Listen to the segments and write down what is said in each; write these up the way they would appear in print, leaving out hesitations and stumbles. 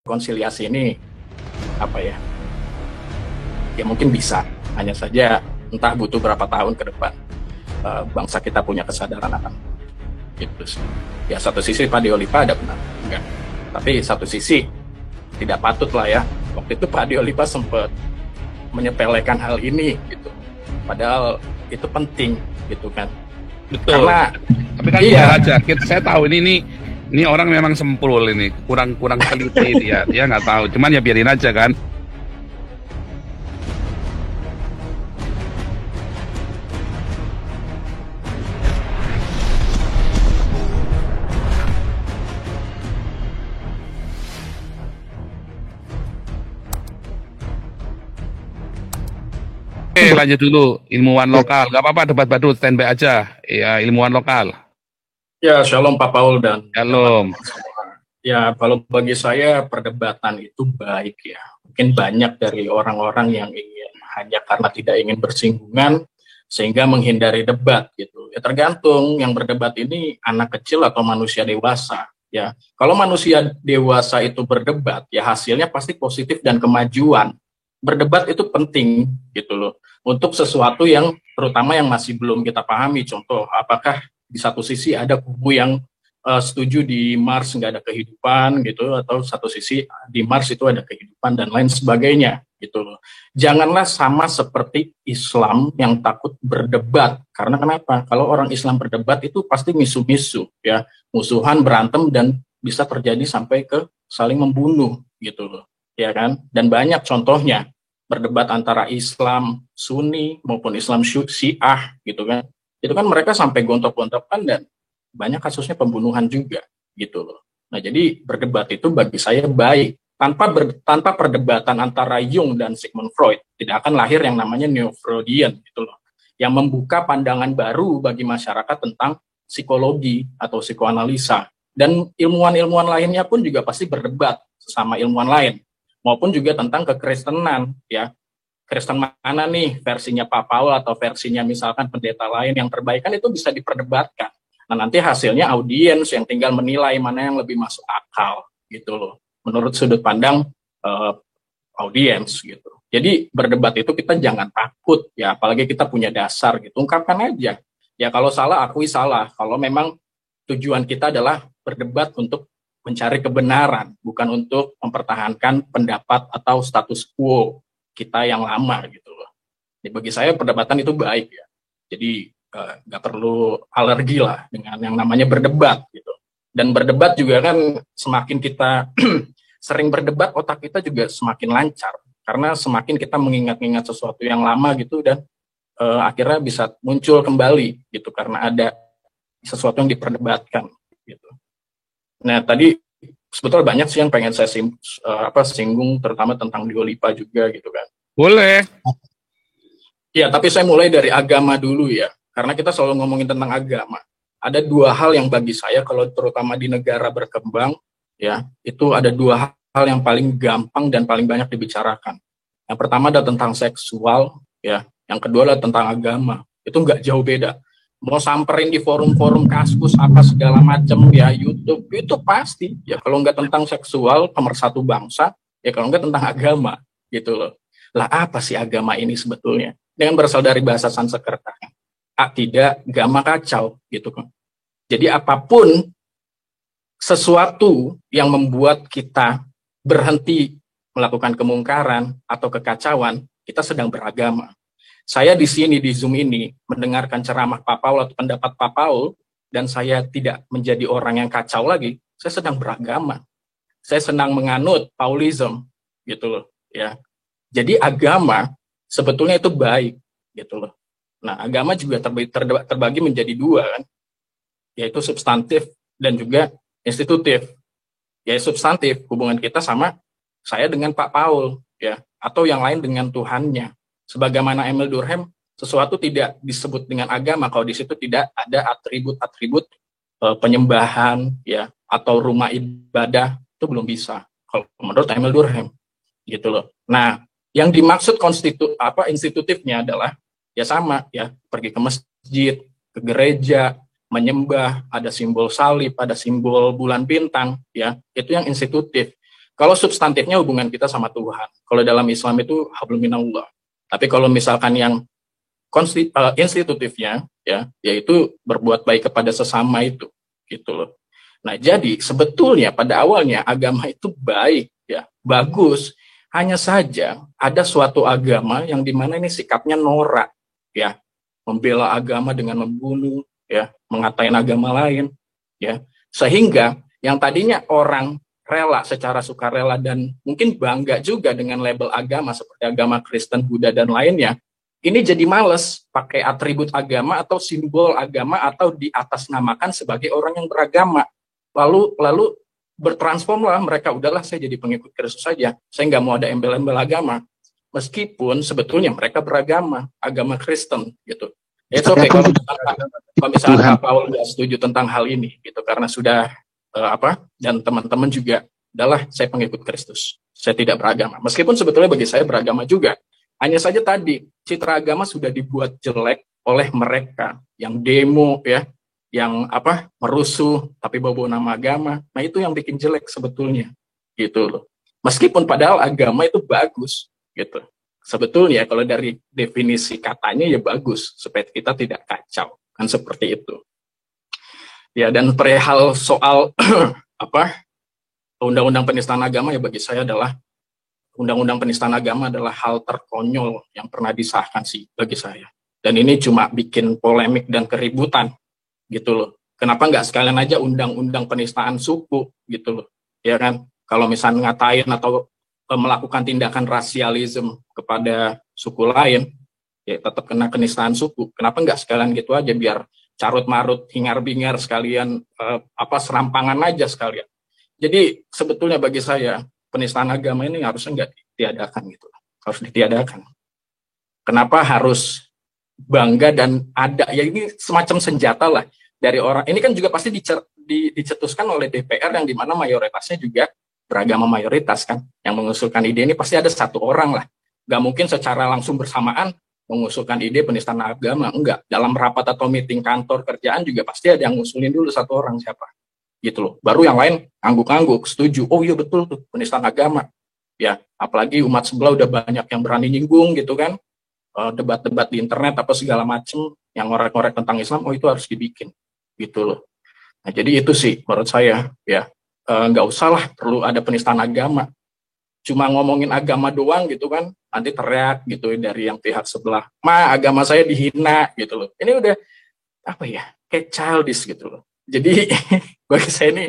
rekonsiliasi ini apa ya? Ya mungkin bisa, hanya saja entah butuh berapa tahun ke depan bangsa kita punya kesadaran akan itu sih. Ya satu sisi Pak Diolipa ada benar, enggak. Tapi satu sisi tidak patut lah ya. Waktu itu Pak Diolipa sempat menyepelekan hal ini gitu. Padahal itu penting gitu kan. Betul. Karena tapi kan iya, aja. Saya tahu ini orang memang semprul ini, kurang teliti dia nggak tahu. Cuman ya biarin aja kan. Oke, lanjut dulu ilmuwan lokal. Gak apa-apa debat badut, standby aja. Ya, ilmuwan lokal. ya Shalom Pak Paul dan Shalom. ya kalau bagi saya perdebatan itu baik ya. Mungkin banyak dari orang-orang yang ingin hanya karena tidak ingin bersinggungan sehingga menghindari debat gitu. Ya tergantung yang berdebat ini anak kecil atau manusia dewasa ya. Kalau manusia dewasa itu berdebat ya hasilnya pasti positif dan kemajuan. Berdebat itu penting gitu loh. Untuk sesuatu yang terutama yang masih belum kita pahami. Contoh, apakah di satu sisi ada kubu yang setuju di Mars nggak ada kehidupan gitu, atau satu sisi di Mars itu ada kehidupan dan lain sebagainya gitu loh. Janganlah sama seperti Islam yang takut berdebat. Karena kenapa? Kalau orang Islam berdebat itu pasti misu-misu ya, musuhan, berantem, dan bisa terjadi sampai ke saling membunuh gitu loh. Ya kan? Dan banyak contohnya berdebat antara Islam Sunni maupun Islam Syiah gitu kan. Itu kan mereka sampai gontok-gontokan dan banyak kasusnya pembunuhan juga gitu loh. Nah, jadi berdebat itu bagi saya baik. Tanpa perdebatan antara Jung dan Sigmund Freud tidak akan lahir yang namanya Neo-Freudian gitu loh. Yang membuka pandangan baru bagi masyarakat tentang psikologi atau psikoanalisa. Dan ilmuwan-ilmuwan lainnya pun juga pasti berdebat sesama ilmuwan lain, maupun juga tentang kekristenan ya. Kristen mana nih versinya Pak Paul atau versinya misalkan pendeta lain yang terbaik, kan itu bisa diperdebatkan. Nah nanti hasilnya audiens yang tinggal menilai mana yang lebih masuk akal gitu loh, menurut sudut pandang audiens gitu. Jadi berdebat itu kita jangan takut ya, apalagi kita punya dasar gitu, ungkapkan aja. Ya kalau salah akui salah, kalau memang tujuan kita adalah berdebat untuk mencari kebenaran, bukan untuk mempertahankan pendapat atau status quo kita yang lama gitu loh. Jadi bagi saya perdebatan itu baik ya. Jadi nggak perlu alergi lah dengan yang namanya berdebat gitu. Dan berdebat juga kan semakin kita sering berdebat, otak kita juga semakin lancar. Karena semakin kita mengingat-ingat sesuatu yang lama gitu, dan akhirnya bisa muncul kembali gitu karena ada sesuatu yang diperdebatkan gitu. Nah tadi sebetulnya banyak sih yang pengen saya singgung, terutama tentang Diolipa juga gitu kan. Boleh. Ya, tapi saya mulai dari agama dulu ya, karena kita selalu ngomongin tentang agama. Ada dua hal yang bagi saya, kalau terutama di negara berkembang, ya, itu ada dua hal yang paling gampang dan paling banyak dibicarakan. Yang pertama adalah tentang seksual, ya. Yang kedua adalah tentang agama. Itu nggak jauh beda. Mau samperin di forum-forum Kaskus apa segala macam ya, YouTube itu pasti ya, kalau nggak tentang seksual pemersatu bangsa ya, kalau nggak tentang agama gitu loh. Lah apa sih agama ini sebetulnya? Dengan berasal dari bahasa Sanskerta, tidak gama kacau gitu kan. Jadi apapun sesuatu yang membuat kita berhenti melakukan kemungkaran atau kekacauan, kita sedang beragama. Saya di sini, di Zoom ini, mendengarkan ceramah Pak Paul atau pendapat Pak Paul, dan saya tidak menjadi orang yang kacau lagi, saya sedang beragama. Saya sedang menganut Paulism, gitu loh. Ya. Jadi agama sebetulnya itu baik, gitu loh. Nah, agama juga terbagi menjadi dua, kan? Yaitu substantif dan juga institutif. Ya, substantif, hubungan kita sama saya dengan Pak Paul, ya, atau yang lain dengan Tuhannya. Sebagaimana Emil Durkheim, sesuatu tidak disebut dengan agama kalau di situ tidak ada atribut-atribut penyembahan ya atau rumah ibadah, itu belum bisa kalau menurut Emil Durkheim gitu loh. Nah, yang dimaksud institutifnya adalah ya sama ya, pergi ke masjid, ke gereja, menyembah, ada simbol salib, ada simbol bulan bintang ya, itu yang institutif. Kalau substantifnya hubungan kita sama Tuhan. Kalau dalam Islam itu hablum minallah. Tapi kalau misalkan yang institutifnya, ya, yaitu berbuat baik kepada sesama itu, gitu loh. Nah, jadi sebetulnya pada awalnya agama itu baik, ya, bagus. Hanya saja ada suatu agama yang dimana ini sikapnya norak, ya, membela agama dengan membunuh, ya, mengatain agama lain, ya, sehingga yang tadinya orang rela secara sukarela dan mungkin bangga juga dengan label agama seperti agama Kristen, Buddha dan lainnya, ini jadi males pakai atribut agama atau simbol agama atau diatasnamakan sebagai orang yang beragama. Lalu bertransformlah mereka, udahlah saya jadi pengikut Kristus saja, saya nggak mau ada embel-embel agama. Meskipun sebetulnya mereka beragama, agama Kristen gitu. Itu oke kalau misalnya Pak Paul nggak setuju tentang hal ini gitu, karena sudah dan teman-teman juga, adalah saya pengikut Kristus, saya tidak beragama. Meskipun sebetulnya bagi saya beragama juga. Hanya saja tadi, citra agama sudah dibuat jelek oleh mereka yang demo, ya, yang merusuh, tapi bawa nama agama. Nah, itu yang bikin jelek sebetulnya, gitu loh. Meskipun padahal agama itu bagus, gitu. Sebetulnya kalau dari definisi katanya ya bagus, supaya kita tidak kacau, kan seperti itu. Ya, dan perihal soal undang-undang penistaan agama, ya bagi saya adalah undang-undang penistaan agama adalah hal terkonyol yang pernah disahkan sih bagi saya. Dan ini cuma bikin polemik dan keributan gitu loh. Kenapa nggak sekalian aja undang-undang penistaan suku gitu loh. Ya kan? Kalau misalnya ngatain atau melakukan tindakan rasialisme kepada suku lain, ya tetap kena penistaan suku. Kenapa nggak sekalian gitu aja, biar carut-marut, hingar-bingar sekalian, serampangan aja sekalian. Jadi sebetulnya bagi saya penistaan agama ini harusnya nggak ditiadakan gitu, harus ditiadakan. Kenapa harus bangga dan ada, ya ini semacam senjata lah dari orang. Ini kan juga pasti dicetuskan oleh DPR yang dimana mayoritasnya juga beragama mayoritas kan, yang mengusulkan ide ini pasti ada satu orang lah. Nggak mungkin secara langsung bersamaan mengusulkan ide penistaan agama, enggak. Dalam rapat atau meeting kantor kerjaan juga pasti ada yang ngusulin dulu satu orang, siapa gitu loh. Baru yang lain angguk-angguk, setuju. Oh iya betul tuh, penistaan agama. Ya, apalagi umat sebelah udah banyak yang berani nyinggung gitu kan. Debat-debat di internet apa segala macem yang ngorek-ngorek tentang Islam, oh itu harus dibikin gitu loh. Nah, jadi itu sih menurut saya, ya. Nggak usah lah perlu ada penistaan agama. Cuma ngomongin agama doang gitu kan, nanti teriak gitu dari yang pihak sebelah, agama saya dihina gitu loh. Ini udah kayak childish gitu loh. Jadi bagi saya ini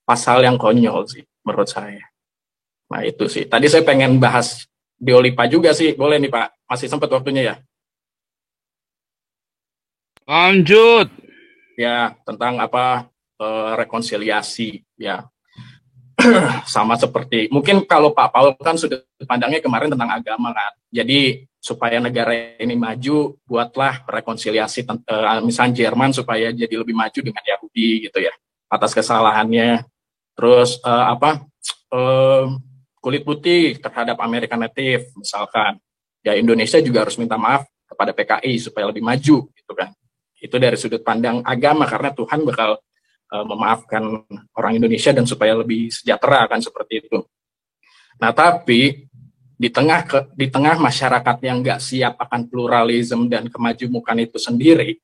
pasal yang konyol sih menurut saya. Nah itu sih. Tadi saya pengen bahas Diolipa juga sih. Boleh nih Pak? Masih sempat waktunya ya? Lanjut. Ya, tentang rekonsiliasi ya. Sama seperti, mungkin kalau Pak Paul kan sudah pandangnya kemarin tentang agama kan. Jadi supaya negara ini maju, buatlah rekonsiliasi, misalnya Jerman supaya jadi lebih maju dengan Yahudi gitu ya, atas kesalahannya. Terus kulit putih terhadap American Native misalkan. Ya Indonesia juga harus minta maaf kepada PKI supaya lebih maju gitu kan. Itu dari sudut pandang agama, karena Tuhan bakal memaafkan orang Indonesia dan supaya lebih sejahtera kan seperti itu. Nah tapi di tengah masyarakat yang nggak siap akan pluralisme dan kemajemukan itu sendiri,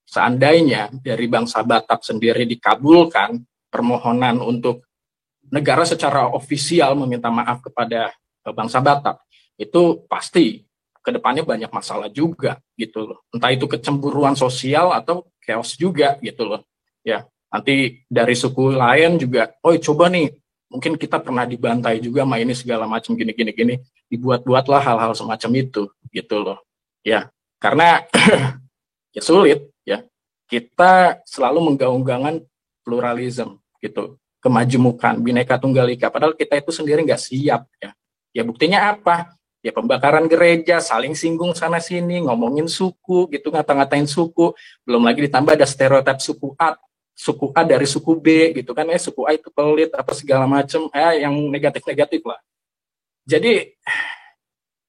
seandainya dari bangsa Batak sendiri dikabulkan permohonan untuk negara secara ofisial meminta maaf kepada bangsa Batak, itu pasti kedepannya banyak masalah juga gitu loh. Entah itu kecemburuan sosial atau chaos juga gitu loh. Ya, nanti dari suku lain juga, oh coba nih, mungkin kita pernah dibantai juga sama ini segala macam gini, dibuat-buatlah hal-hal semacam itu gitu loh. Ya, karena ya sulit ya. Kita selalu menggaung-gaungan pluralisme gitu, kemajemukan, Bhinneka Tunggal Ika, padahal kita itu sendiri nggak siap ya. Ya buktinya apa? Ya pembakaran gereja, saling singgung sana sini, ngomongin suku gitu, ngata-ngatain suku, belum lagi ditambah ada stereotip suku A dari suku B gitu kan, suku A itu pelit apa segala macam, yang negatif-negatif lah. Jadi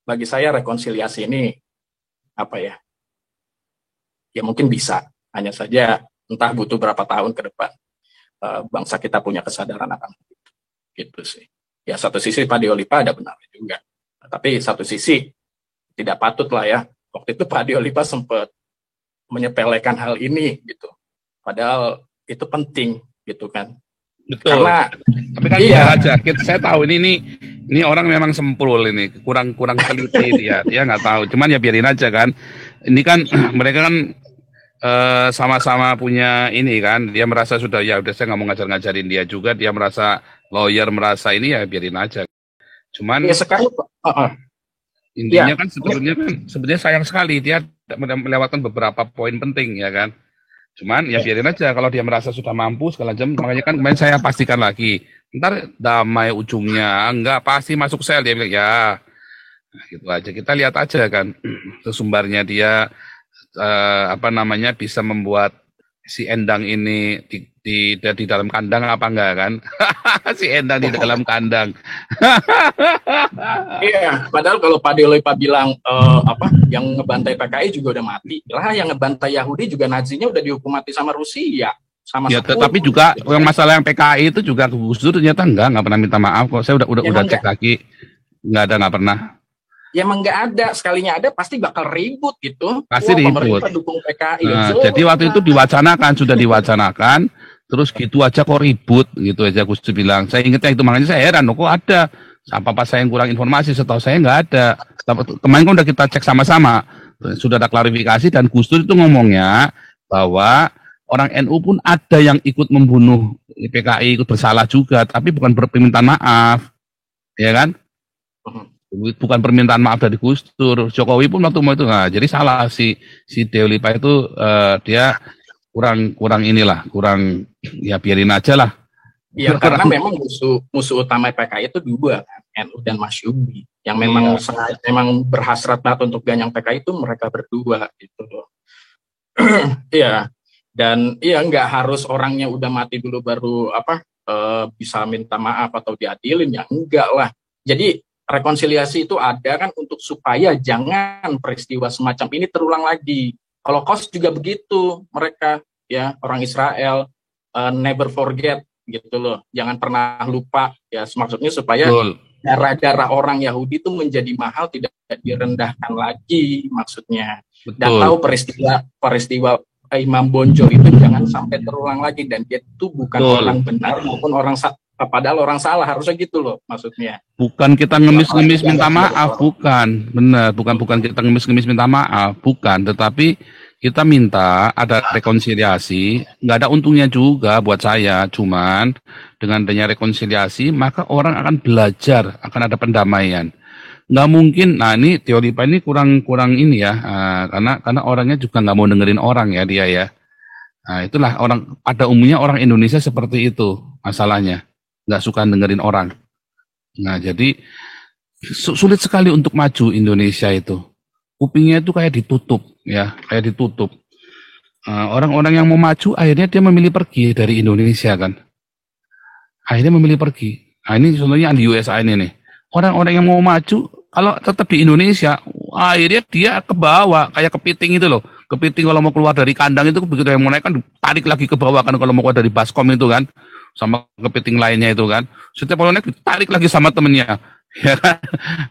bagi saya rekonsiliasi ini ya mungkin bisa, hanya saja entah butuh berapa tahun ke depan bangsa kita punya kesadaran akan itu gitu sih. Ya satu sisi Pak Deolipa ada benar juga, tapi satu sisi tidak patut lah ya. Waktu itu Pak Deolipa sempat menyepelekan hal ini gitu. Padahal itu penting gitu kan. Betul. Karena tapi kan iya, aja. Saya tahu ini orang memang semprul ini, kurang teliti dia nggak tahu. Cuman ya biarin aja kan. Ini kan mereka kan sama-sama punya ini kan. Dia merasa sudah ya udah saya nggak mau ngajarin dia juga. Dia merasa lawyer merasa ini ya biarin aja. Cuman ya sekarang intinya ya, kan sebenarnya sayang sekali dia melewatkan beberapa poin penting ya kan. Cuman ya biarin aja kalau dia merasa sudah mampu segala macam. Makanya kan kemarin saya pastikan lagi. Ntar damai ujungnya, enggak pasti masuk sel dia bilang ya. Nah, gitu aja. Kita lihat aja kan sesumbarnya dia bisa membuat si Endang ini di dalam kandang apa enggak kan? Si Endang di dalam kandang. Iya, padahal kalau Pak Deolipa bilang yang ngebantai PKI juga udah mati, lah yang ngebantai Yahudi juga Nazinya udah dihukum mati sama Rusia, sama Ya, Sepuluh. tetapi juga yang masalah yang PKI itu juga Gus Dur ternyata enggak pernah minta maaf kok. Saya udah cek lagi, nggak pernah. Ya emang nggak ada, sekalinya ada pasti bakal ribut gitu. Pasti ribut. Pemerintah dukung PKI. Nah, jadi waktu itu sudah diwacanakan, terus gitu aja kok ribut gitu aja Gus Dur bilang. Saya ingatnya itu makanya saya heran, kok ada. Apa saya yang kurang informasi, setahu saya nggak ada. Kemarin kan udah kita cek sama-sama, sudah ada klarifikasi dan Gus Dur itu ngomongnya bahwa orang NU pun ada yang ikut membunuh PKI, ikut bersalah juga, tapi bukan permintaan maaf, ya kan? Bukan permintaan maaf dari Gus Dur. Jokowi pun waktu mau itu, nah, jadi salah si Deolipa itu dia kurang ya biarin aja lah. Ya karena memang musuh utama PKI itu dua kan, NU dan Masyumi. Yang memang berhasrat banget untuk ganyang PKI itu mereka berdua gitu loh. Iya. Dan nggak harus orangnya udah mati dulu baru bisa minta maaf atau diadilin, ya enggak lah. Jadi rekonsiliasi itu ada kan untuk supaya jangan peristiwa semacam ini terulang lagi. Holocaust juga begitu, mereka ya orang Israel never forget gitu loh, jangan pernah lupa ya, maksudnya supaya darah-darah orang Yahudi itu menjadi mahal, tidak direndahkan lagi maksudnya. Betul. Dan tahu peristiwa Imam Bonjol itu jangan sampai terulang lagi, dan dia itu bukan orang benar maupun padahal orang salah, harusnya gitu loh maksudnya. Bukan kita ngemis-ngemis minta maaf, bukan benar, bukan kita ngemis-ngemis minta maaf, bukan, tetapi kita minta ada rekonsiliasi, nggak ada untungnya juga buat saya, cuman dengan adanya rekonsiliasi maka orang akan belajar, akan ada pendamaian. Nggak mungkin, nah ini Deolipa ini kurang ini ya, karena orangnya juga nggak mau dengerin orang ya dia ya. Nah itulah pada umumnya orang Indonesia seperti itu masalahnya, nggak suka dengerin orang. Nah jadi sulit sekali untuk maju Indonesia itu. Kupingnya itu kayak ditutup ya, orang-orang yang mau maju akhirnya dia memilih pergi dari Indonesia kan, akhirnya memilih pergi. Nah ini contohnya di USA ini nih, orang-orang yang mau maju kalau tetap di Indonesia akhirnya dia ke bawah kayak kepiting itu loh. Kepiting kalau mau keluar dari kandang itu begitu yang mau naik kan tarik lagi ke bawah kan, kalau mau keluar dari baskom itu kan, sama kepiting lainnya itu kan, setiap mau naik ditarik lagi sama temennya. Ya kan,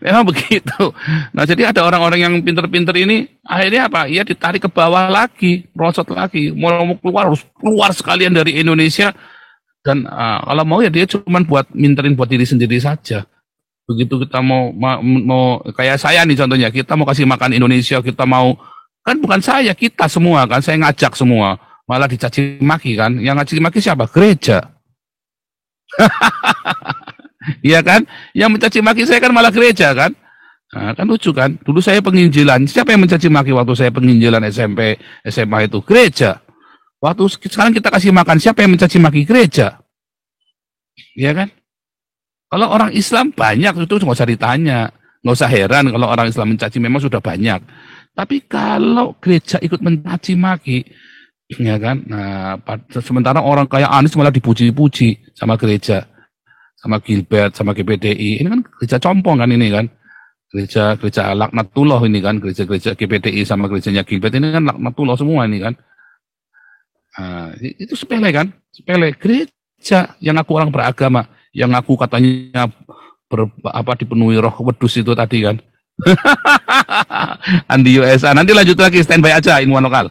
memang begitu. Nah jadi ada orang-orang yang pinter-pinter ini akhirnya apa? Ya ditarik ke bawah lagi, merosot lagi, mau keluar harus keluar sekalian dari Indonesia, dan kalau mau ya dia cuma minterin buat diri sendiri saja. Begitu kita mau kayak saya nih contohnya, kita mau kasih makan Indonesia, kita mau kan bukan saya, kita semua kan, saya ngajak semua, malah dicaci maki kan, yang ngaci maki siapa? Gereja. Iya kan, yang mencaci maki saya kan malah gereja kan. Nah, kan lucu kan, dulu saya penginjilan, siapa yang mencaci maki waktu saya penginjilan SMP SMA itu? Gereja. Waktu sekarang kita kasih makan, siapa yang mencaci maki? Gereja. Iya kan, kalau orang Islam banyak itu nggak usah ditanya, nggak usah heran kalau orang Islam mencaci, memang sudah banyak. Tapi kalau gereja ikut mencaci maki, ya kan, nah sementara orang kayak Anies malah dipuji-puji sama gereja, sama Gilbert, sama GPDI. Ini kan gereja compong kan ini kan. Gereja laknatullah ini kan. Gereja GPDI sama gerejanya Gilbert ini kan laknatullah semua ini kan. Nah, itu sepele kan. Sepele. Gereja yang ngaku orang beragama, yang ngaku katanya dipenuhi roh wedus itu tadi kan. Andi USA. Nanti lanjut lagi, standby aja ilmuwan lokal.